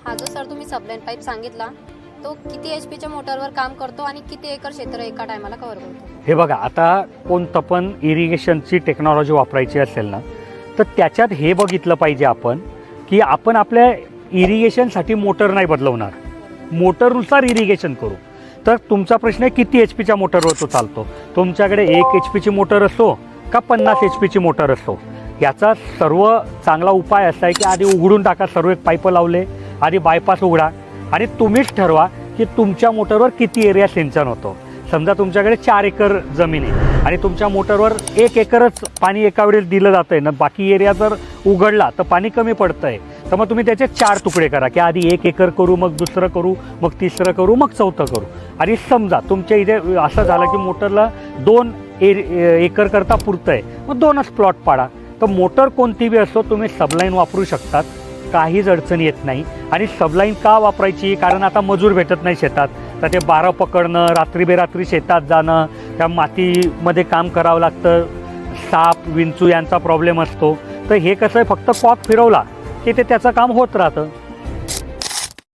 हा जो सर तुम्ही सबलाईन पाईप सांगितला तो किती HP च्या मोटरवर काम करतो आणि किती एकर क्षेत्र एका टायमाला कव्हर करतो? हे बघा, आता कोणतं पण इरिगेशनची टेक्नॉलॉजी वापरायची असेल ना, तर त्याच्यात हे बघितलं पाहिजे आपण की आपण आपल्या इरिगेशनसाठी मोटर नाही बदलवणार, मोटरनुसार इरिगेशन करू. तर तुमचा प्रश्न आहे किती HP मोटरवर तो चालतो. तुमच्याकडे 1 HP मोटर असो का 50 HP मोटर असो, याचा सर्व चांगला उपाय असा आहे की आधी उघडून टाका, सर्व एक पाईप लावले, आधी बायपास उघडा आणि तुम्हीच ठरवा की तुमच्या मोटरवर किती एरिया सिंचन होतो. समजा तुमच्याकडे 4 एकर जमीन आहे आणि तुमच्या मोटरवर 1 एकरच पाणी एका वेळेस दिलं जातं आहे ना, बाकी एरिया जर उघडला तर पाणी कमी पडतं आहे, तर मग तुम्ही त्याचे 4 तुकडे करा की आधी 1 एकर करू, मग दुसरं करू, मग तिसरं करू, मग चौथं करू. आणि समजा तुमच्या इथे असं झालं की मोटरला 2 एकर करता पुरतं आहे, मग 2च प्लॉट पाडा. तर मोटर कोणती बी असो तुम्ही सबलाईन वापरू शकतात, काहीच अडचण येत नाही. आणि सबलाईन का वापरायची, कारण आता मजूर भेटत नाही शेतात, तर ते 12 पकडणं, रात्री बेरात्री शेतात जाणं, त्या मातीमध्ये काम करावं लागतं, साप विंचू यांचा प्रॉब्लेम असतो. तर हे कसं आहे, फक्त कॉक फिरवला की ते त्याचं काम होत राहतं.